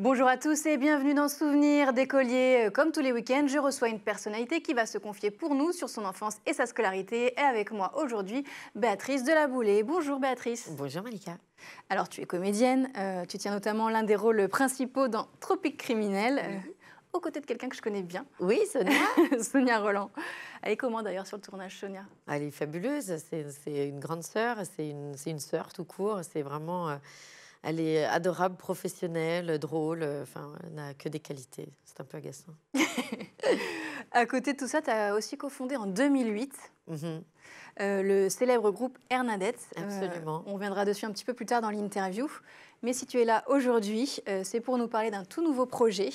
Bonjour à tous et bienvenue dans Souvenirs d'écolier. Comme tous les week-ends, je reçois une personnalité qui va se confier pour nous sur son enfance et sa scolarité. Et avec moi aujourd'hui, Béatrice Delaboulée. Bonjour Béatrice. Bonjour Malika. Alors tu es comédienne, tu tiens notamment l'un des rôles principaux dans Tropique criminel, aux côtés de quelqu'un que je connais bien. Oui, Sonia. Sonia Rolland. Elle est comment d'ailleurs sur le tournage, Sonia? Elle est fabuleuse, c'est une grande sœur, c'est une sœur tout court, c'est vraiment... elle est adorable, professionnelle, drôle, enfin, elle n'a que des qualités. C'est un peu agaçant. À côté de tout ça, tu as aussi cofondé en 2008 le célèbre groupe Hernadette. Absolument. On reviendra dessus un petit peu plus tard dans l'interview. Mais si tu es là aujourd'hui, c'est pour nous parler d'un tout nouveau projet,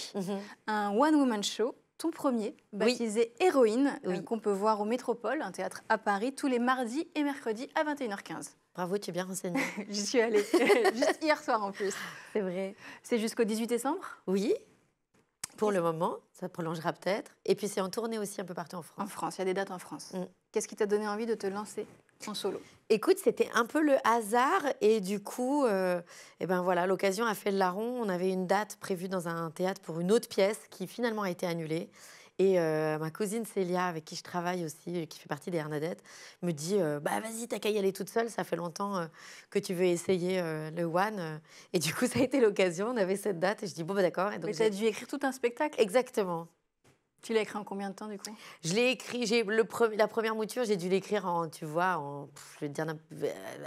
un one-woman show, ton premier, baptisé Héroïne, qu'on peut voir au Métropole, un théâtre à Paris, tous les mardis et mercredis à 21h15. Bravo, tu es bien renseignée. J'y suis allée, juste hier soir en plus. C'est vrai. C'est jusqu'au 18 décembre? Oui, pour le moment, ça prolongera peut-être. Et puis c'est en tournée aussi un peu partout en France. En France, il y a des dates en France. Qu'est-ce qui t'a donné envie de te lancer en solo? Écoute, c'était un peu le hasard et du coup, eh ben voilà, l'occasion a fait le larron. On avait une date prévue dans un théâtre pour une autre pièce qui finalement a été annulée. Et ma cousine Célia, avec qui je travaille aussi, qui fait partie des Hernadettes, me dit bah vas-y, t'as qu'à y aller toute seule, ça fait longtemps que tu veux essayer le One. Et du coup, ça a été l'occasion, on avait cette date et je dis bon, bah d'accord. Mais tu as dû écrire tout un spectacle? Exactement. Tu l'as écrit en combien de temps, du coup? Je l'ai écrit, la première mouture, j'ai dû l'écrire en, tu vois, je vais dire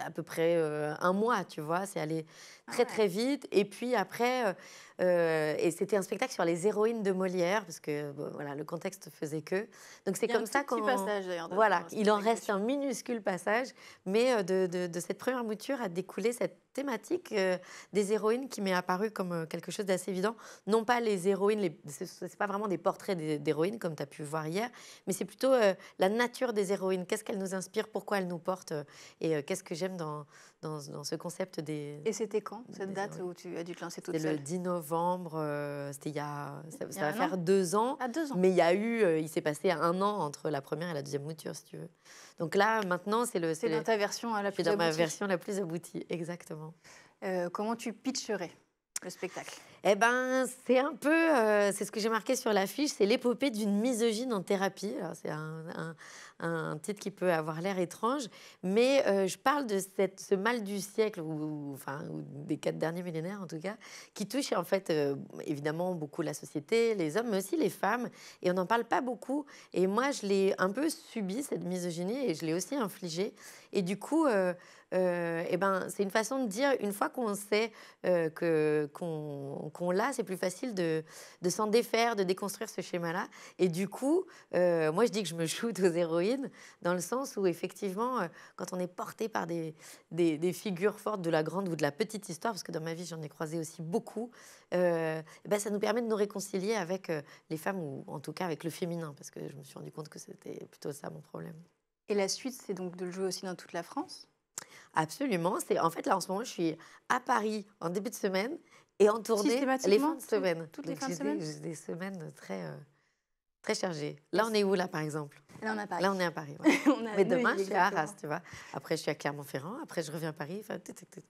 à peu près un mois, tu vois. C'est allé très, très vite. Et puis après, et c'était un spectacle sur les héroïnes de Molière, parce que bon, voilà, le contexte faisait que. Donc c'est comme ça qu'on... Il y a un petit passage, d'ailleurs. Voilà, il en reste un minuscule passage, mais de cette première mouture a découlé cette thématique des héroïnes qui m'est apparue comme quelque chose d'assez évident. Non pas les héroïnes, c'est pas vraiment des portraits d'héroïnes comme tu as pu voir hier, mais c'est plutôt la nature des héroïnes. Qu'est-ce qu'elles nous inspirent, pourquoi elles nous portent et qu'est-ce que j'aime dans ce concept des... Et c'était quand, cette date où tu as dû te lancer toute seule? C'était le 10 novembre, c'était il y a... Ça va faire 2 ans. Ah, 2 ans. Mais il s'est passé un an entre la première et la deuxième mouture, si tu veux. Donc là, maintenant, c'est dans ta version la plus aboutie. C'est dans ma version la plus aboutie, exactement. Comment tu pitcherais le spectacle? Eh ben, c'est un peu, c'est ce que j'ai marqué sur l'affiche, c'est l'épopée d'une misogyne en thérapie. Alors, c'est un titre qui peut avoir l'air étrange, mais je parle de ce mal du siècle, ou des 4 derniers millénaires en tout cas, qui touche en fait évidemment beaucoup la société, les hommes, mais aussi les femmes, et on n'en parle pas beaucoup. Et moi, je l'ai un peu subi, cette misogynie, et je l'ai aussi infligée. Et du coup, eh ben, c'est une façon de dire, une fois qu'on sait qu'on l'a, c'est plus facile de s'en défaire, de déconstruire ce schéma-là. Et du coup, moi, je dis que je me shoot aux héroïnes, dans le sens où, effectivement, quand on est porté par des figures fortes de la grande ou de la petite histoire, parce que dans ma vie, j'en ai croisé aussi beaucoup, ben, ça nous permet de nous réconcilier avec les femmes, ou en tout cas avec le féminin, parce que je me suis rendu compte que c'était plutôt ça mon problème. Et la suite, c'est donc de le jouer aussi dans toute la France? Absolument. En fait, là, en ce moment, je suis à Paris en début de semaine et en tournée les fins de semaine. Toutes les fins de semaine? J'ai des semaines très chargées. Là, on est où, là, par exemple? Là, on est à Paris. Là, on est à Paris. Ouais. Mais demain, je suis à Arras, tu vois. Après, je suis à Clermont-Ferrand. Après, je reviens à Paris.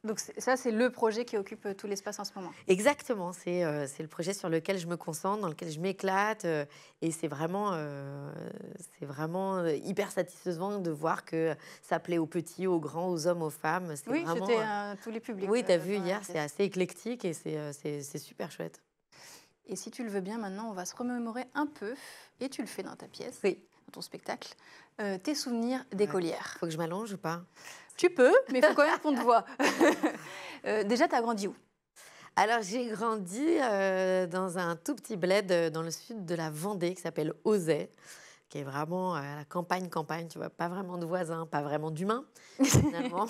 Donc, ça, c'est le projet qui occupe tout l'espace en ce moment? Exactement. C'est le projet sur lequel je me concentre, dans lequel je m'éclate. Et c'est vraiment hyper satisfaisant de voir que ça plaît aux petits, aux grands, aux hommes, aux femmes. Oui, c'était tous les publics. Oui, tu as vu hier, c'est assez éclectique et c'est super chouette. Et si tu le veux bien, maintenant, on va se remémorer un peu, et tu le fais dans ta pièce, dans ton spectacle, tes souvenirs d'écolière. Faut que je m'allonge ou pas? Tu peux, mais il faut quand même qu'on te voit. Déjà, tu as grandi où? Alors, j'ai grandi dans un tout petit bled dans le sud de la Vendée qui s'appelle Auzay, qui est vraiment à la campagne, tu vois, pas vraiment de voisins, pas vraiment d'humains, finalement,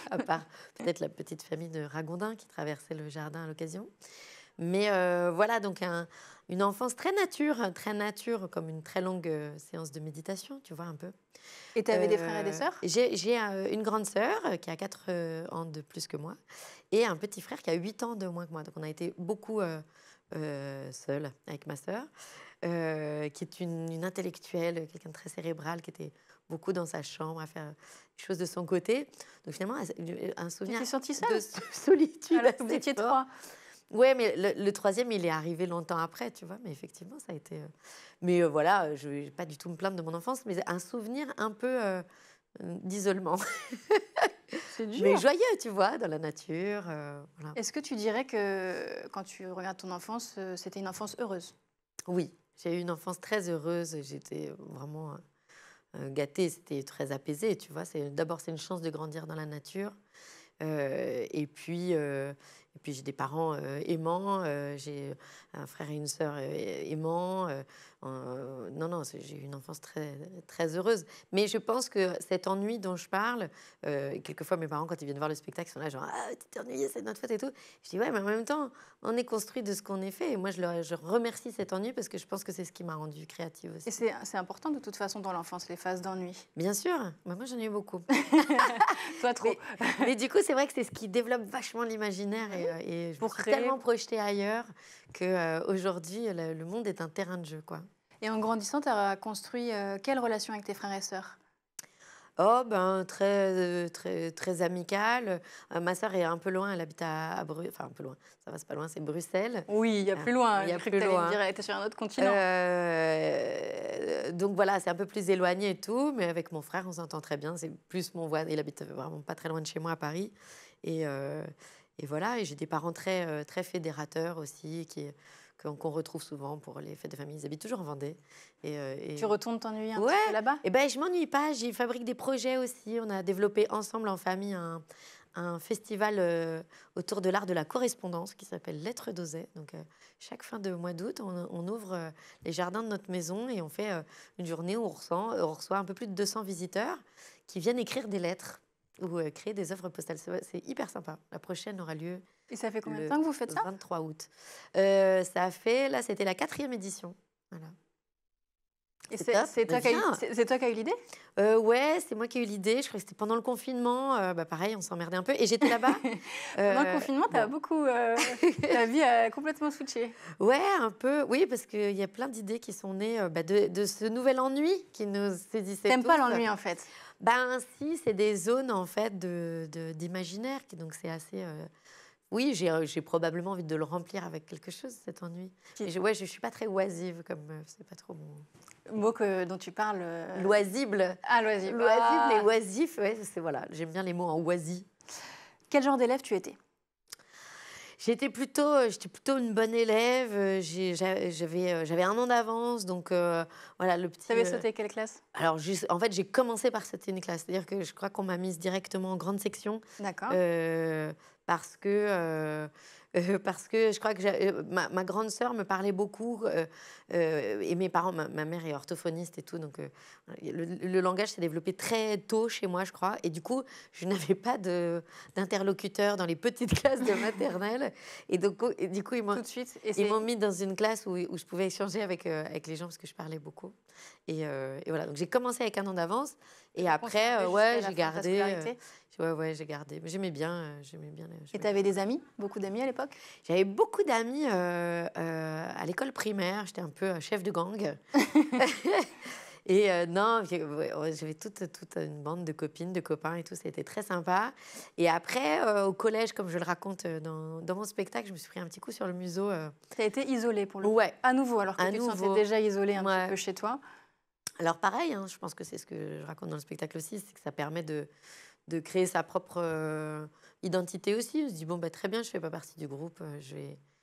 à part peut-être la petite famille de Ragondins qui traversait le jardin à l'occasion. Mais voilà, donc une enfance très nature, comme une très longue séance de méditation, tu vois, un peu. Et tu avais des frères et des sœurs? J'ai une grande sœur qui a 4 ans de plus que moi et un petit frère qui a 8 ans de moins que moi. Donc on a été beaucoup seuls avec ma sœur, qui est une intellectuelle, quelqu'un de très cérébral, qui était beaucoup dans sa chambre à faire les choses de son côté. Donc finalement, un souvenir de solitude. Alors, vous étiez 3. Ouais, mais le troisième, il est arrivé longtemps après, tu vois. Mais effectivement, ça a été... Mais voilà, je ne vais pas du tout me plaindre de mon enfance, mais un souvenir un peu d'isolement. C'est dur. Mais joyeux, tu vois, dans la nature. Voilà. Est-ce que tu dirais que quand tu regardes ton enfance, c'était une enfance heureuse? Oui, j'ai eu une enfance très heureuse. J'étais vraiment gâtée, c'était très apaisé, tu vois. D'abord, c'est une chance de grandir dans la nature. Et puis j'ai des parents aimants, j'ai un frère et une sœur aimants. Non, non, j'ai eu une enfance très, très heureuse. Mais je pense que cet ennui dont je parle, quelquefois mes parents, quand ils viennent voir le spectacle, ils sont là genre « Ah, tu t'es ennuyé, c'est notre faute et tout ». Je dis « Ouais, mais en même temps, on est construit de ce qu'on est fait ». Et moi, je remercie cet ennui parce que je pense que c'est ce qui m'a rendue créative aussi. Et c'est important de toute façon dans l'enfance, les phases d'ennui. Bien sûr, bah, moi j'en ai eu beaucoup. Toi, trop. Mais du coup, c'est vrai que c'est ce qui développe vachement l'imaginaire et je me suis tellement projetée ailleurs qu'aujourd'hui, le monde est un terrain de jeu, quoi. Et en grandissant, tu as construit quelle relation avec tes frères et sœurs? Oh, ben, très, très, très amicale. Ma sœur est un peu loin, elle habite à Bruxelles. Enfin, un peu loin, ça va, c'est pas loin, c'est Bruxelles. Oui, il y a plus loin. Il y a J'ai cru plus que t'allais me loin. dire, elle était sur un autre continent. Donc voilà, c'est un peu plus éloigné et tout, mais avec mon frère, on s'entend très bien. C'est plus mon voisin, il habite vraiment pas très loin de chez moi à Paris. Et, et voilà, et j'ai des parents très, très fédérateurs aussi, qu'on retrouve souvent pour les fêtes de famille. Ils habitent toujours en Vendée. Tu retournes t'ennuyer un ouais, petit peu là-bas? et ben, je m'ennuie pas. J'y fabrique des projets aussi. On a développé ensemble en famille un festival autour de l'art de la correspondance qui s'appelle Lettres d'Oser. Donc, chaque fin de mois d'août, on ouvre les jardins de notre maison et on fait une journée où on reçoit un peu plus de 200 visiteurs qui viennent écrire des lettres ou créer des œuvres postales. C'est hyper sympa. La prochaine aura lieu Et ça fait combien de le temps que vous faites ça? 23 août. Là, c'était la 4e édition. Voilà. Et c'est toi qui as eu l'idée? Ouais, c'est moi qui ai eu l'idée. Je crois que c'était pendant le confinement. Pareil, on s'emmerdait un peu. Et j'étais là-bas. Pendant le confinement, tu as beaucoup... ta vie a complètement switché. Ouais, un peu. Oui, parce qu'il y a plein d'idées qui sont nées de ce nouvel ennui qui nous saisissait tous. T'aimes pas l'ennui, en fait? Ben si, c'est des zones, en fait, d'imaginaire. Donc, c'est assez... Oui, j'ai probablement envie de le remplir avec quelque chose, cet ennui. Ouais, je ne suis pas très oisive, comme c'est pas trop mon... Mot dont tu parles. Loisible. Ah, loisible. Loisible et oisif, ouais, voilà. J'aime bien les mots en oisi. Quel genre d'élève tu étais? J'étais plutôt une bonne élève. J'avais 1 an d'avance, donc voilà, le petit... Tu avais sauté quelle classe? Alors, en fait, j'ai commencé par sauter une classe. C'est-à-dire que je crois qu'on m'a mise directement en grande section. D'accord. Parce que je crois que ma grande sœur me parlait beaucoup et mes parents, ma mère est orthophoniste et tout, donc le langage s'est développé très tôt chez moi, je crois, et du coup, je n'avais pas d'interlocuteur dans les petites classes de maternelle, et du coup, ils m'ont mis dans une classe où je pouvais échanger avec les gens parce que je parlais beaucoup, et voilà, donc j'ai commencé avec 1 an d'avance, et après, ouais, j'ai gardé. Ouais, j'ai gardé. Mais j'aimais bien. Et tu avais des amis? Beaucoup d'amis à l'époque? J'avais beaucoup d'amis à l'école primaire. J'étais un peu chef de gang. Et non, j'avais toute une bande de copines, de copains et tout. C'était très sympa. Et après, au collège, comme je le raconte dans mon spectacle, je me suis pris un petit coup sur le museau. Tu as été isolée pour le coup? Ouais. À nouveau, alors que tu te sentais déjà isolée un petit peu chez toi? Alors pareil, hein, je pense que c'est ce que je raconte dans le spectacle aussi, c'est que ça permet de créer sa propre identité aussi. On se dit, bon, très bien, je ne fais pas partie du groupe.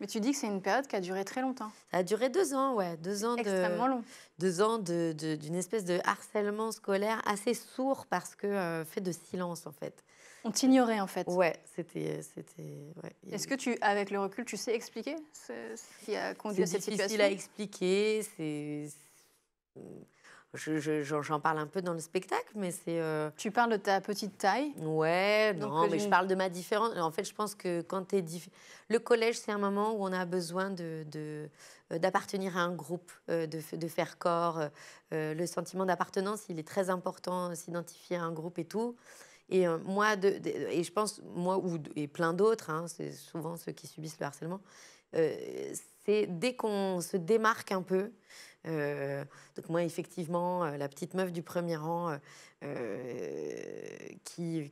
Mais tu dis que c'est une période qui a duré très longtemps. Ça a duré 2 ans, ouais. 2 ans extrêmement long. 2 ans d'une espèce de harcèlement scolaire assez sourd parce que fait de silence, en fait. On t'ignorait, en fait. Ouais, c'était... Ouais. Est-ce que avec le recul, tu sais expliquer ce qui a conduit à cette situation? C'est difficile à expliquer, J'en parle un peu dans le spectacle, mais c'est... Tu parles de ta petite taille? Ouais, non, mais je parle de ma différence. En fait, je pense que quand tu es... Le collège, c'est un moment où on a besoin d'appartenir à un groupe, de faire corps. Le sentiment d'appartenance, il est très important, s'identifier à un groupe et tout. Et et je pense, moi et plein d'autres, hein, c'est souvent ceux qui subissent le harcèlement, c'est dès qu'on se démarque un peu... donc moi, effectivement, la petite meuf du premier rang qui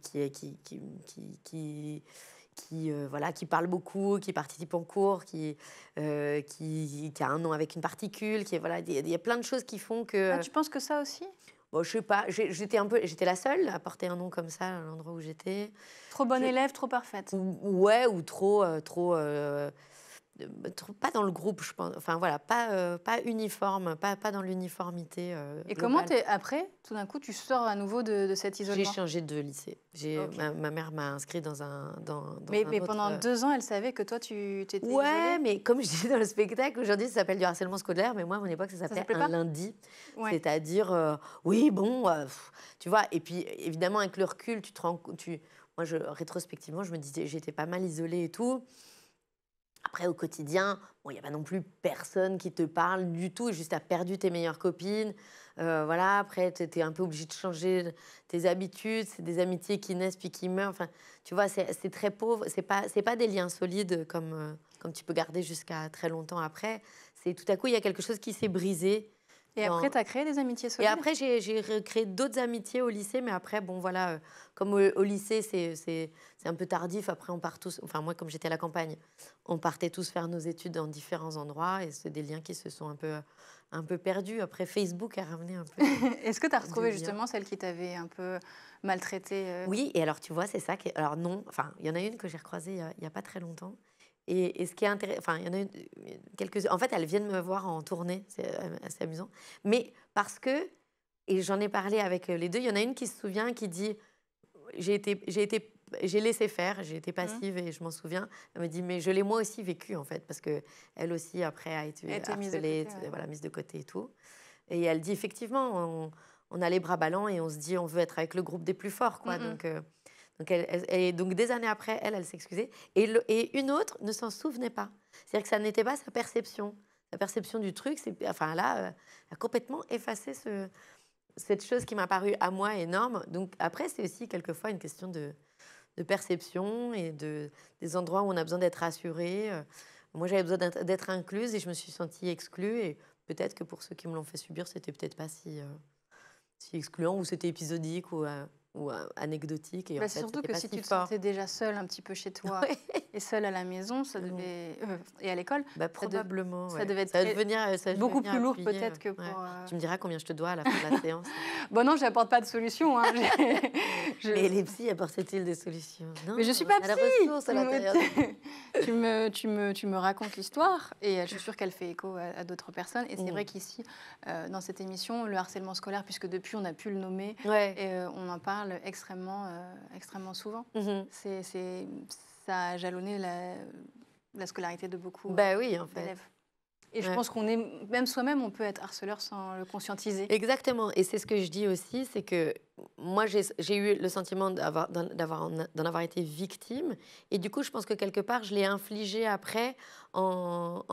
voilà, qui parle beaucoup, qui participe en cours, qui a un nom avec une particule, voilà, il y a plein de choses qui font que... Ah, tu penses que ça aussi? Bon, je sais pas, j'étais la seule à porter un nom comme ça à l'endroit où j'étais. Trop bonne élève, trop parfaite. Ouais, ou trop, pas dans le groupe, je pense. Enfin voilà, pas uniforme, pas dans l'uniformité. Et globale. comment après, tout d'un coup, tu sors à nouveau de cet isolement? J'ai changé de lycée. Ma mère m'a inscrit dans un mais pendant 2 ans, elle savait que toi, tu étais ouais, isolée? mais comme je disais dans le spectacle, aujourd'hui, ça s'appelle du harcèlement scolaire, mais moi, à mon époque, ça s'appelait un lundi. Ouais. C'est-à-dire, oui, bon, tu vois. Et puis, évidemment, avec le recul, tu te rends compte... Moi, rétrospectivement, je me disais, j'étais pas mal isolée et tout. Après, au quotidien, bon, il n'y a pas non plus personne qui te parle du tout. Juste, tu as perdu tes meilleures copines. Voilà, après, tu es un peu obligé de changer tes habitudes. C'est des amitiés qui naissent puis qui meurent. Enfin, tu vois, c'est très pauvre. C'est pas des liens solides comme tu peux garder jusqu'à très longtemps après. C'est tout à coup, il y a quelque chose qui s'est brisé. Et après, tu as créé des amitiés solides? Et après, j'ai recréé d'autres amitiés au lycée. Mais après, bon, voilà, comme au lycée, c'est un peu tardif. Après, on part tous... Enfin, moi, comme j'étais à la campagne, on partait tous faire nos études dans différents endroits. Et c'est des liens qui se sont un peu perdus. Après, Facebook a ramené un peu... Est-ce que tu as retrouvé justement celle qui t'avait un peu maltraitée? Oui, et alors, tu vois, c'est ça qui... Alors, non, enfin, il y en a une que j'ai recroisée il n'y a pas très longtemps. Et ce qui est intéressant, enfin, il y en a quelques... En fait, elles viennent me voir en tournée, c'est assez amusant. Mais parce que, et j'en ai parlé avec les deux, il y en a une qui se souvient, qui dit, j'ai laissé faire, j'ai été passive et je m'en souviens. Elle me dit, mais je l'ai moi aussi vécu, en fait, parce qu'elle aussi, après, a été harcelée, voilà, mise de côté et tout. Et elle dit, effectivement, on a les bras ballants et on se dit, on veut être avec le groupe des plus forts, quoi. Donc, des années après, elle s'excusait. Et une autre ne s'en souvenait pas. C'est-à-dire que ça n'était pas sa perception. Sa perception du truc, enfin là, a complètement effacé cette chose qui m'a paru à moi énorme. Donc après, c'est aussi quelquefois une question de perception et des endroits où on a besoin d'être rassuré. Moi, j'avais besoin d'être incluse et je me suis sentie exclue. Et peut-être que pour ceux qui me l'ont fait subir, c'était peut-être pas si excluant ou c'était épisodique ou anecdotique. Et en fait, surtout que si tu te fort. sentais déjà seule un petit peu chez toi et seule à la maison, ça devait, et à l'école, probablement. Ça devait ça être beaucoup plus lourd peut-être que pour... Tu me diras combien je te dois à la fin de la séance. Bon non, je n'apporte pas de solution. Hein. Mais les psys apportent-ils des solutions? Non, mais je ne suis pas psy. À l'intérieur. tu me racontes l'histoire et je suis sûre qu'elle fait écho à d'autres personnes. Et c'est vrai qu'ici, dans cette émission, le harcèlement scolaire, puisque depuis on a pu le nommer, et, on en parle extrêmement souvent. Ça a jalonné la scolarité de beaucoup oui, en fait. d'élèves. Et je pense qu'on est, même soi-même, on peut être harceleur sans le conscientiser. Exactement. Et c'est ce que je dis aussi, c'est que moi, j'ai eu le sentiment d'en avoir été victime. Et du coup, je pense que quelque part, je l'ai infligé après en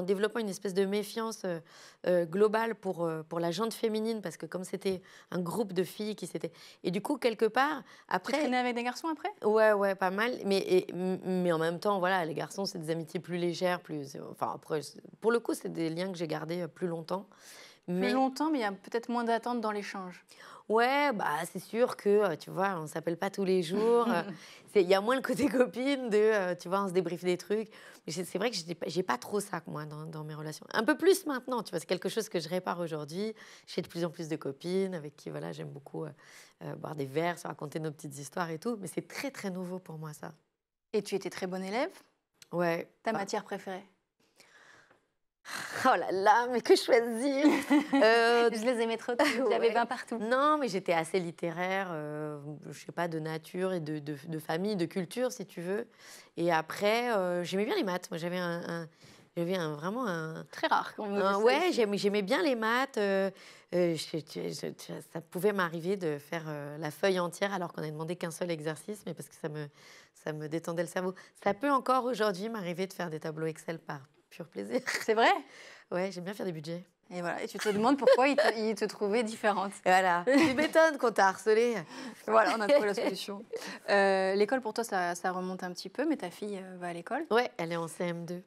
développant une espèce de méfiance globale pour la gente féminine. Parce que comme c'était un groupe de filles qui s'étaient... Et du coup, quelque part, après... Tu traînais avec des garçons après? Ouais, pas mal. Mais en même temps, voilà, les garçons, c'est des amitiés plus légères. Enfin, après, pour le coup, c'est des liens que j'ai gardés plus longtemps. Plus longtemps, mais il y a peut-être moins d'attente dans l'échange. Ouais, c'est sûr que, tu vois, on ne s'appelle pas tous les jours. Il y a moins le côté copine tu vois, on se débriefe des trucs. Mais c'est vrai que je n'ai pas trop ça, moi, dans mes relations. Un peu plus maintenant, tu vois, c'est quelque chose que je répare aujourd'hui. J'ai de plus en plus de copines avec qui, voilà, j'aime beaucoup boire des verres, se raconter nos petites histoires et tout. Mais c'est très, très nouveau pour moi, ça. Et tu étais très bonne élève? Ouais. Ta matière préférée? Oh là là, mais que choisir Je les aimais trop, j'avais 20 partout. Non, mais j'étais assez littéraire, je sais pas, de nature et de famille, de culture, si tu veux. Et après, j'aimais bien les maths. Moi, j'avais vraiment un... Très rare quand même. Ouais, j'aimais bien les maths. Ça pouvait m'arriver de faire la feuille entière alors qu'on n'avait demandé qu'un seul exercice, mais parce que ça me détendait le cerveau. Ça peut encore aujourd'hui m'arriver de faire des tableaux Excel par pur plaisir. C'est vrai? Ouais, j'aime bien faire des budgets. Et voilà, et tu te demandes pourquoi ils te trouvaient différente. Et voilà, tu m'étonnes qu'on t'a harcelée. Voilà, on a trouvé la solution. L'école, pour toi, ça remonte un petit peu, mais ta fille va à l'école? Ouais, elle est en CM2.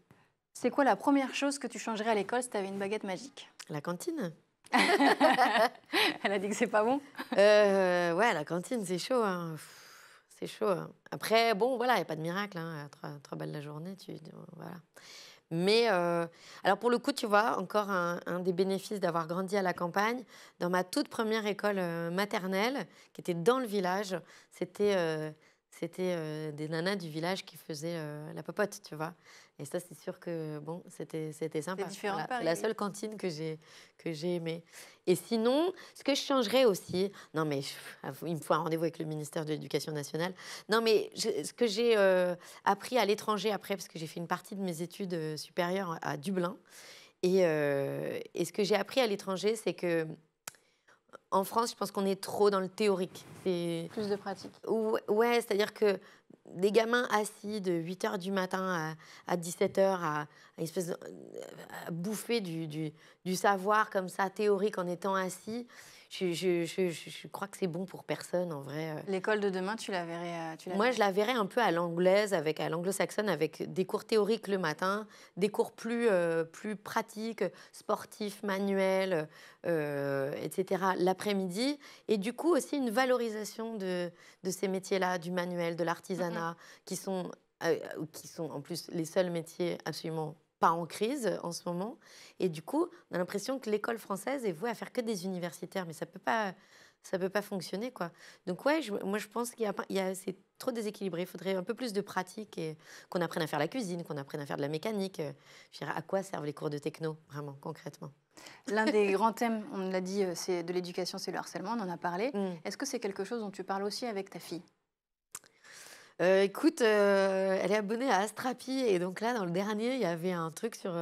C'est quoi la première chose que tu changerais à l'école si tu avais une baguette magique? La cantine. Elle a dit que c'est pas bon? Ouais, la cantine, c'est chaud. Hein. c'est chaud. Hein. Après, bon, voilà, il n'y a pas de miracle. Hein. 3 balles la journée, voilà. Mais, alors pour le coup, tu vois, encore un des bénéfices d'avoir grandi à la campagne, dans ma toute première école maternelle, qui était dans le village, c'était des nanas du village qui faisaient la popote, tu vois. Et ça, c'est sûr que bon, c'était sympa. C'est différent de Voilà, c'est Paris, la oui. seule cantine que j'ai aimée. Et sinon, ce que je changerais aussi, non mais il me faut un rendez-vous avec le ministère de l'Éducation nationale. Non mais ce que j'ai appris à l'étranger après, parce que j'ai fait une partie de mes études supérieures à Dublin, et ce que j'ai appris à l'étranger, c'est que en France, je pense qu'on est trop dans le théorique. Plus de pratique. Ouais, c'est-à-dire que des gamins assis de 8 h du matin à 17 h à espèce à bouffer du savoir comme ça, théorique, en étant assis, je crois que c'est bon pour personne, en vrai. L'école de demain, tu la verrais, Moi, je la verrais un peu à l'anglaise, à l'anglo-saxonne, avec des cours théoriques le matin, des cours plus pratiques, sportifs, manuels, etc., l'après-midi. Et du coup, aussi une valorisation de ces métiers-là, du manuel, de l'artisanat, qui sont en plus les seuls métiers absolument pas en crise en ce moment. Et du coup, on a l'impression que l'école française est vouée à faire que des universitaires, mais ça peut pas fonctionner, quoi. Donc ouais, moi je pense c'est trop déséquilibré. Il faudrait un peu plus de pratique et qu'on apprenne à faire la cuisine, qu'on apprenne à faire de la mécanique. Je dirais, à quoi servent les cours de techno, vraiment, concrètement? L'un des grands thèmes, on l'a dit, c'est de l'éducation, c'est le harcèlement, on en a parlé. Est-ce que c'est quelque chose dont tu parles aussi avec ta fille? Écoute, elle est abonnée à Astrapi et donc là, dans le dernier, il y avait un truc sur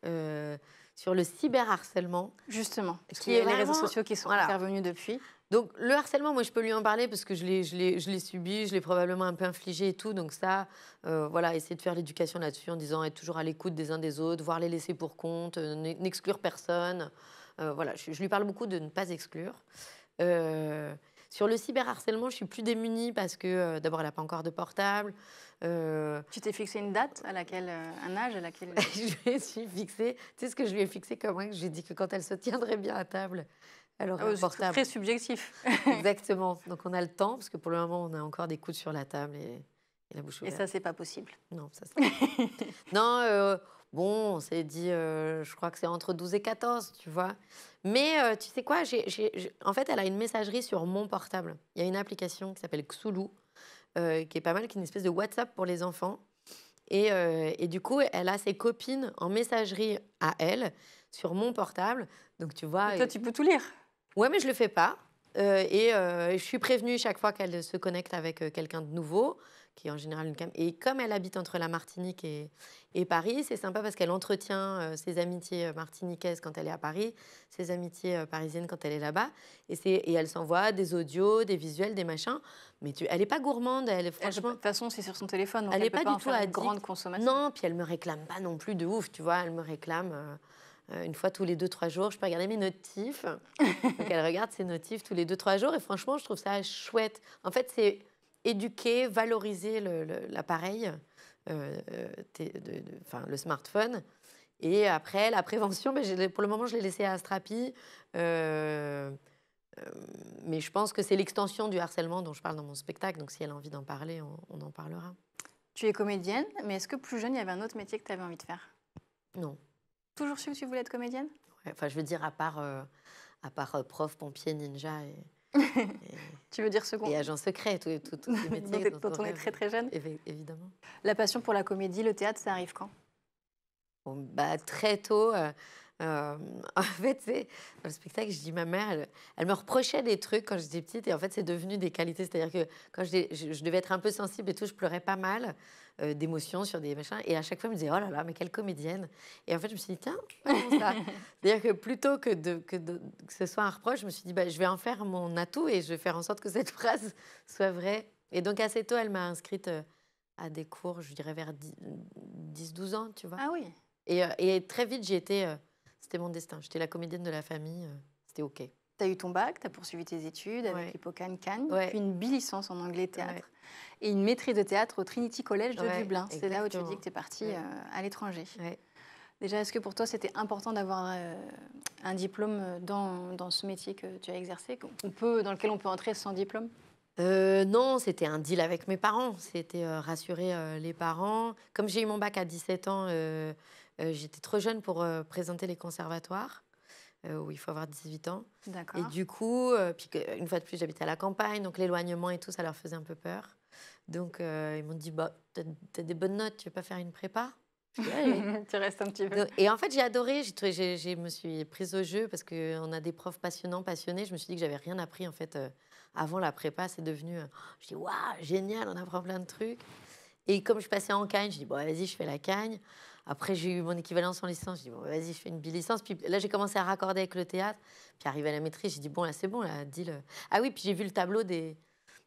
le cyberharcèlement. Justement, parce Qui qu'il y est a les réseaux vraiment, sociaux qui sont voilà. intervenus depuis. Donc le harcèlement, moi je peux lui en parler parce que je l'ai subi, je l'ai probablement un peu infligé et tout. Donc ça, voilà, essayer de faire l'éducation là-dessus en disant être toujours à l'écoute des uns des autres, voir les laisser pour compte, n'exclure personne. Voilà, je lui parle beaucoup de ne pas exclure. Sur le cyberharcèlement, je suis plus démunie parce que d'abord, elle n'a pas encore de portable. Tu t'es fixé une date à laquelle, un âge à laquelle... Je me suis fixée, tu sais ce que je lui ai fixé comme règle? Je lui ai dit que quand elle se tiendrait bien à table, elle aurait un c'est portable. très subjectif. Exactement. Donc on a le temps, parce que pour le moment, on a encore des coudes sur la table et la bouche Et ouverte. ça, c'est pas possible. Non, ça c'est... Non, bon, on s'est dit, je crois que c'est entre 12 et 14, tu vois. Mais tu sais quoi, en fait, elle a une messagerie sur mon portable. Il y a une application qui s'appelle Xulu, qui est pas mal, qui est une espèce de WhatsApp pour les enfants. Et du coup, elle a ses copines en messagerie à elle, sur mon portable. Donc tu vois... Et toi, tu peux tout lire. Ouais, mais je le fais pas. Je suis prévenue chaque fois qu'elle se connecte avec quelqu'un de nouveau, qui est en général une Et comme elle habite entre la Martinique et Paris, c'est sympa parce qu'elle entretient ses amitiés martiniquaises quand elle est à Paris, ses amitiés parisiennes quand elle est là-bas. Et elle s'envoie des audios, des visuels, des machins. Mais elle n'est pas gourmande, franchement. De toute façon, c'est sur son téléphone, donc Elle elle n'est peut pas pas du en tout faire une addict. grande consommation. Non, puis elle me réclame pas non plus de ouf, tu vois. Elle me réclame... une fois tous les 2-3 jours, je peux regarder mes notifs. Donc, elle regarde ses notifs tous les 2-3 jours. Et franchement, je trouve ça chouette. En fait, c'est éduquer, valoriser l'appareil, le smartphone. Et après, la prévention, pour le moment, je l'ai laissé à Astrapi. Mais je pense que c'est l'extension du harcèlement dont je parle dans mon spectacle. Donc, si elle a envie d'en parler, on en parlera. Tu es comédienne, mais est-ce que plus jeune, il y avait un autre métier que tu avais envie de faire? Non. Toujours su que tu voulais être comédienne? Ouais, enfin, je veux dire, à part prof, pompier, ninja Tu veux dire second? et agent secret, tous ces métiers dont on est très très jeune. Évidemment. La passion pour la comédie, le théâtre, ça arrive quand? Bon, très tôt. En fait, dans le spectacle, je dis ma mère, elle me reprochait des trucs quand j'étais petite et en fait, c'est devenu des qualités. C'est-à-dire que quand je devais être un peu sensible et tout, je pleurais pas mal d'émotions sur des machins. Et à chaque fois, elle me disait, oh là là, mais quelle comédienne. Et en fait, je me suis dit, tiens, comment ça? C'est-à-dire que plutôt que ce soit un reproche, je me suis dit, je vais en faire mon atout et je vais faire en sorte que cette phrase soit vraie. Et donc, assez tôt, elle m'a inscrite à des cours, je dirais vers 10-12 ans, tu vois. Ah oui. Et très vite, c'était mon destin. J'étais la comédienne de la famille. C'était OK. Tu as eu ton bac, tu as poursuivi tes études avec l'Hippocane Cannes, puis une bilicence en anglais théâtre et une maîtrise de théâtre au Trinity College de Dublin. C'est là où tu dis que tu es partie à l'étranger. Déjà, est-ce que pour toi, c'était important d'avoir un diplôme dans ce métier que tu as exercé, dans lequel on peut entrer sans diplôme? Non, c'était un deal avec mes parents. C'était rassurer les parents. Comme j'ai eu mon bac à 17 ans, j'étais trop jeune pour présenter les conservatoires, où il faut avoir 18 ans. Et du coup, une fois de plus, j'habitais à la campagne, donc l'éloignement et tout, ça leur faisait un peu peur. Donc, ils m'ont dit, bah, t'as des bonnes notes, tu veux pas faire une prépa? Tu restes un petit peu. Et en fait, j'ai adoré. Je me suis prise au jeu parce qu'on a des profs passionnants, passionnés. Je me suis dit que j'avais rien appris, en fait, avant la prépa. C'est devenu... je dis, waouh, génial, on apprend plein de trucs. Et comme je passais en Cagne, je dis, bon, vas-y, je fais la Cagne. Après, j'ai eu mon équivalence en licence. Je dis, bon, vas-y, je fais une bilicence. Puis là, j'ai commencé à raccorder avec le théâtre. Puis arrivé à la maîtrise, j'ai dit, bon, là, c'est bon, là, deal. Ah oui, puis j'ai vu le tableau des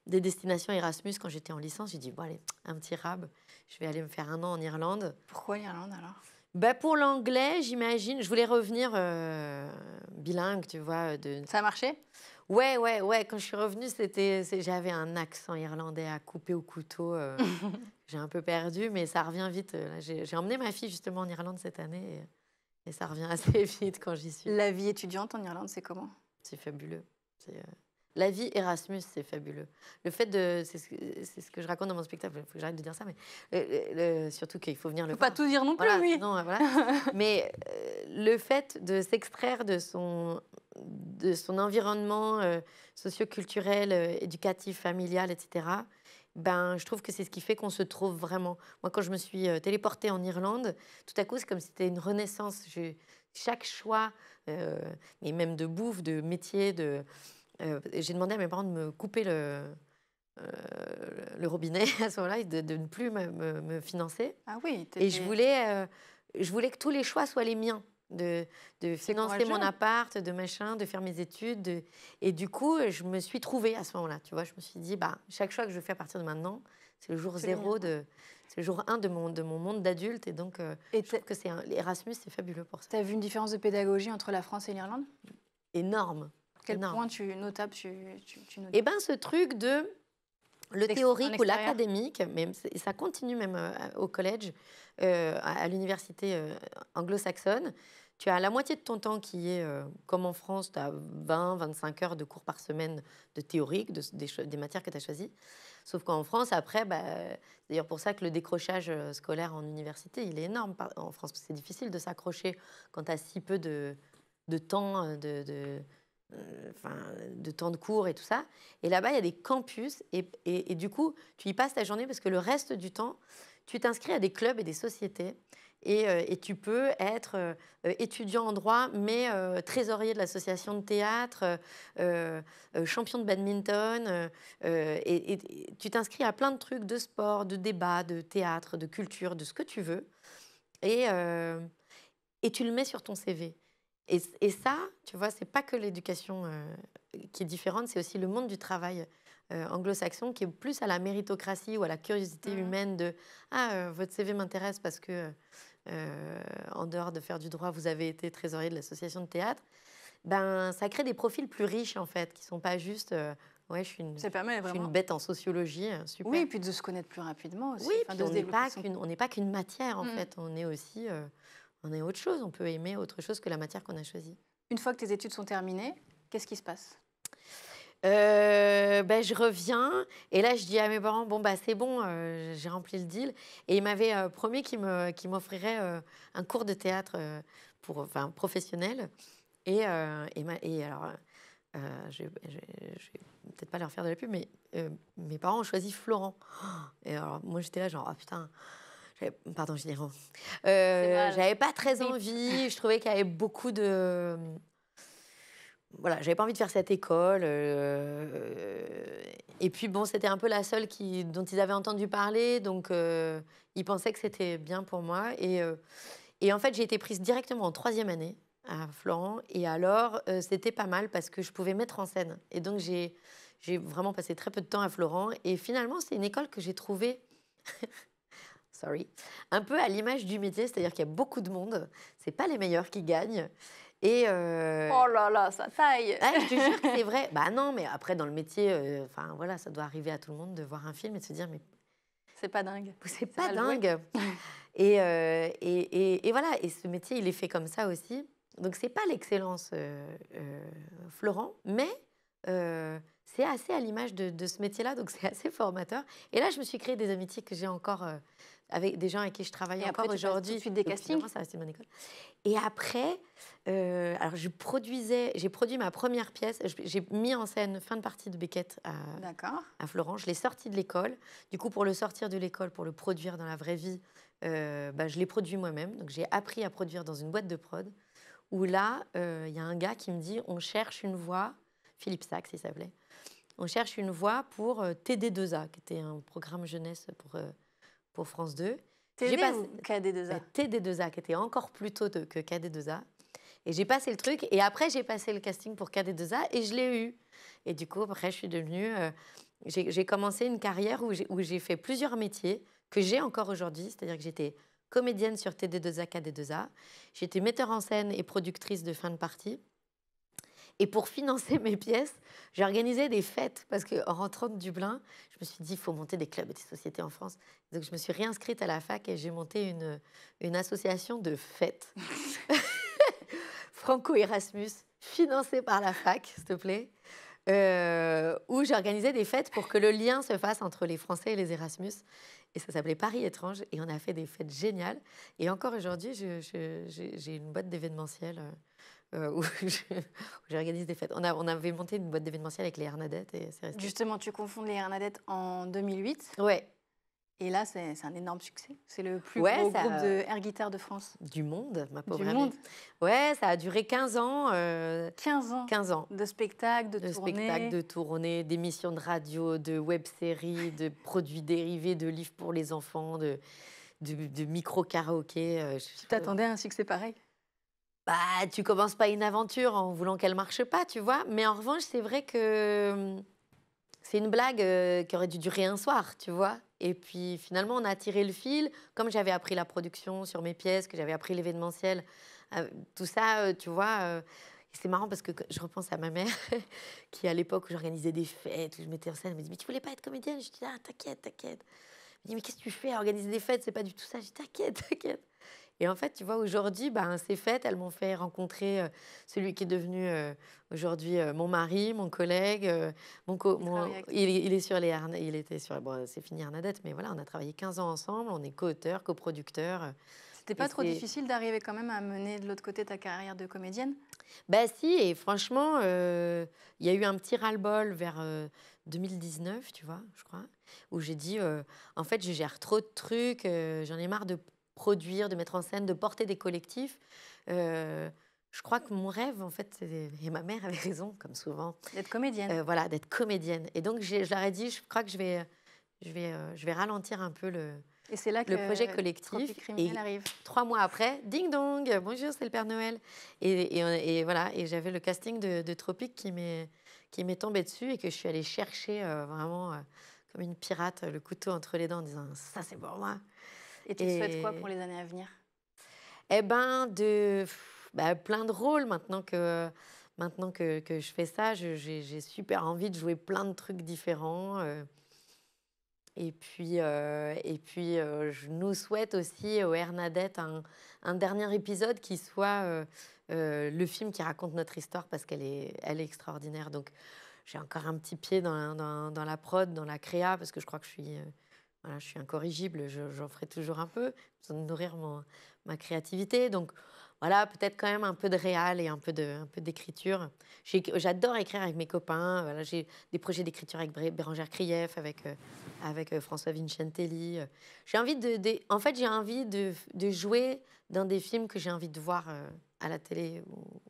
destinations Erasmus quand j'étais en licence. J'ai dit, bon, allez, un petit rab. Je vais aller me faire 1 an en Irlande. Pourquoi l'Irlande, alors? Bah pour l'anglais, j'imagine. Je voulais revenir bilingue, tu vois. Ça a marché? Ouais. Quand je suis revenue, j'avais un accent irlandais à couper au couteau. J'ai un peu perdu, mais ça revient vite. J'ai emmené ma fille justement en Irlande cette année et ça revient assez vite quand j'y suis. La vie étudiante en Irlande, c'est comment? C'est fabuleux. La vie Erasmus, c'est fabuleux. Le fait de... C'est ce que je raconte dans mon spectacle. Il faut que j'arrête de dire ça, mais surtout qu'il faut venir le voir. Pas tout dire non plus, voilà, oui. Sinon, voilà. Mais le fait de s'extraire de son environnement socio-culturel, éducatif, familial, etc., ben, je trouve que c'est ce qui fait qu'on se trouve vraiment. Moi, quand je me suis téléportée en Irlande, tout à coup, c'est comme si c'était une renaissance. Chaque choix, et même de bouffe, de métier, j'ai demandé à mes parents de me couper le robinet à ce moment-là, de ne plus me financer. Ah oui. Et je voulais que tous les choix soient les miens, de financer mon appart, de machin, de faire mes études. Et du coup, je me suis trouvée à ce moment-là. Tu vois, je me suis dit, bah, chaque choix que je fais à partir de maintenant, c'est le jour zéro, c'est le jour 1 de mon monde d'adulte. Et donc, je trouve que l'Erasmus, c'est fabuleux pour ça. Tu as vu une différence de pédagogie entre la France et l'Irlande? Énorme. Quel point notable tu notes? Eh bien, ce truc de le théorique ou l'académique, ça continue même au collège, à l'université anglo-saxonne. Tu as la moitié de ton temps qui est, comme en France, tu as 20-25 heures de cours par semaine de théorique, des matières que tu as choisies. Sauf qu'en France, après, c'est d'ailleurs pour ça que le décrochage scolaire en université, il est énorme. En France, c'est difficile de s'accrocher quand tu as si peu de temps, de temps de cours et tout ça. Et là-bas, il y a des campus et du coup, tu y passes ta journée parce que le reste du temps, tu t'inscris à des clubs et des sociétés et tu peux être étudiant en droit, mais trésorier de l'association de théâtre, champion de badminton. Et tu t'inscris à plein de trucs de sport, de débat, de théâtre, de culture, de ce que tu veux. Et tu le mets sur ton CV. Et ça, tu vois, c'est pas que l'éducation qui est différente, c'est aussi le monde du travail anglo-saxon qui est plus à la méritocratie ou à la curiosité humaine de « Ah, votre CV m'intéresse parce que, en dehors de faire du droit, vous avez été trésorier de l'association de théâtre. » Ben, ça crée des profils plus riches, en fait, qui sont pas juste ouais, je suis une bête en sociologie, super. Oui, et puis de se connaître plus rapidement aussi. Oui, puis on n'est pas qu'une matière, en fait. On est aussi... on est autre chose, on peut aimer autre chose que la matière qu'on a choisie. Une fois que tes études sont terminées, qu'est-ce qui se passe? Je reviens et là je dis à mes parents bon bah c'est bon, j'ai rempli le deal et ils m'avaient promis qu'ils m'offriraient un cours de théâtre professionnel et alors je vais peut-être pas leur faire de la pub mais mes parents ont choisi Florent et alors moi j'étais là genre oh putain. Pardon, je dis non. J'avais pas très envie. Je trouvais qu'il y avait beaucoup de... Voilà, j'avais pas envie de faire cette école. Et puis, bon, c'était un peu la seule dont ils avaient entendu parler. Donc, ils pensaient que c'était bien pour moi. Et en fait, j'ai été prise directement en 3e année à Florent. Et alors, c'était pas mal parce que je pouvais mettre en scène. Et donc, j'ai vraiment passé très peu de temps à Florent. Et finalement, c'est une école que j'ai trouvée... un peu à l'image du métier, c'est-à-dire qu'il y a beaucoup de monde, c'est pas les meilleurs qui gagnent. Et oh là là, ça taille. Je te jure que c'est vrai. Bah non, mais après dans le métier, voilà, ça doit arriver à tout le monde de voir un film et de se dire mais c'est pas dingue. C'est pas dingue. Et voilà, et ce métier il est fait comme ça aussi. Donc c'est pas l'excellence Florent, mais c'est assez à l'image de ce métier-là, donc c'est assez formateur. Et là, je me suis créé des amitiés que j'ai encore avec des gens avec qui je travaille encore aujourd'hui. Tout de suite des castings. Ça reste mon école. Et après, alors j'ai produit ma première pièce. J'ai mis en scène Fin de partie de Beckett à Florence. Je l'ai sorti de l'école. Du coup, pour le sortir de l'école, pour le produire dans la vraie vie, je l'ai produit moi-même. Donc j'ai appris à produire dans une boîte de prod. Où là, il y a un gars qui me dit, on cherche une voix, Philippe Sachs, il s'appelait. On cherche une voix pour TD2A, qui était un programme jeunesse pour France 2. TD ou KD2A? TD2A, qui était encore plus tôt que KD2A. Et j'ai passé le truc. Et après, j'ai passé le casting pour KD2A et je l'ai eu. Et du coup, après, je suis devenue... j'ai commencé une carrière où j'ai fait plusieurs métiers que j'ai encore aujourd'hui. C'est-à-dire que j'étais comédienne sur TD2A, KD2A. J'étais metteur en scène et productrice de Fin de partie. Et pour financer mes pièces, j'ai organisé des fêtes parce qu'en rentrant de Dublin, je me suis dit, il faut monter des clubs et des sociétés en France. Donc, je me suis réinscrite à la fac et j'ai monté une association de fêtes. Franco-Erasmus, financée par la fac, s'il te plaît, où j'organisais des fêtes pour que le lien se fasse entre les Français et les Erasmus. Et ça s'appelait Paris étrange. Et on a fait des fêtes géniales. Et encore aujourd'hui, j'ai une boîte d'événementiel où j'organise des fêtes. On avait monté une boîte d'événementiel avec les Hernadettes. Et c'est resté. Justement, tu confonds les Hernadettes en 2008. Ouais. Et là, c'est un énorme succès. C'est le plus gros groupe de air guitar de France. Du monde, ma pauvre amie. Du monde. Ouais, ça a duré 15 ans. 15 ans 15 ans. De spectacles, de tournées. De tournées, d'émissions de radio, de web-séries, de produits dérivés, de livres pour les enfants, de micro-karaoké. Tu t'attendais à un succès pareil? Bah, tu commences pas une aventure en voulant qu'elle marche pas, tu vois. Mais en revanche, c'est vrai que c'est une blague qui aurait dû durer un soir, tu vois. Et puis, finalement, on a tiré le fil. Comme j'avais appris la production sur mes pièces, que j'avais appris l'événementiel, tout ça, tu vois. C'est marrant parce que je repense à ma mère, qui, à l'époque, où j'organisais des fêtes, où je mettais en scène, elle me dit « Mais tu voulais pas être comédienne ?» Je dis « Ah, t'inquiète, t'inquiète. » Elle me dit « Mais qu'est-ce que tu fais à organiser des fêtes? C'est pas du tout ça. » Je dis « T'inquiète, t'inquiète. » Et en fait, tu vois, aujourd'hui, ces fêtes, elles m'ont fait rencontrer celui qui est devenu aujourd'hui mon mari, mon collègue. Il est sur les il était sur... Bon, c'est fini Hernadette, mais voilà, on a travaillé 15 ans ensemble. On est co-auteurs, coproducteurs. C'était pas trop difficile d'arriver quand même à mener de l'autre côté ta carrière de comédienne? Ben si, et franchement, il y a eu un petit ras-le-bol vers 2019, tu vois, je crois, où j'ai dit, en fait, je gère trop de trucs, j'en ai marre de produire, de mettre en scène, de porter des collectifs. Je crois que mon rêve, en fait, et ma mère avait raison, comme souvent. D'être comédienne. Voilà, d'être comédienne. Et donc, je leur ai dit, je crois que je vais ralentir un peu le projet collectif. Et arrive. 3 mois après, ding dong, bonjour, c'est le Père Noël. Et voilà, et j'avais le casting de Tropique qui m'est tombé dessus et que je suis allée chercher vraiment comme une pirate, le couteau entre les dents en disant, ça c'est pour moi. Et tu te souhaites quoi pour les années à venir? Eh ben, plein de rôles. Maintenant que je fais ça, j'ai super envie de jouer plein de trucs différents. Et puis, je nous souhaite aussi au Hernadette un dernier épisode qui soit le film qui raconte notre histoire parce qu'elle est extraordinaire. Donc, j'ai encore un petit pied dans la prod, dans la créa, parce que je crois que je suis incorrigible, j'en ferai toujours un peu, besoin de nourrir ma créativité. Donc, voilà, peut-être quand même un peu de réal et un peu d'écriture. J'adore écrire avec mes copains. Voilà, j'ai des projets d'écriture avec Bérangère Krief, avec François Vincentelli. J'ai envie j'ai envie de jouer dans des films que j'ai envie de voir à la télé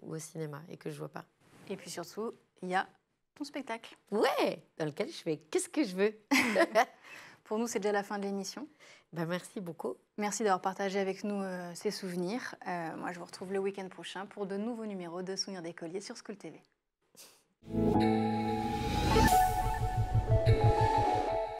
ou au cinéma et que je vois pas. Et puis surtout, il y a ton spectacle. Ouais, dans lequel je fais qu'est-ce que je veux. Pour nous, c'est déjà la fin de l'émission. Merci beaucoup. Merci d'avoir partagé avec nous ces souvenirs. Moi, je vous retrouve le week-end prochain pour de nouveaux numéros de Souvenirs d'écoliers sur School TV.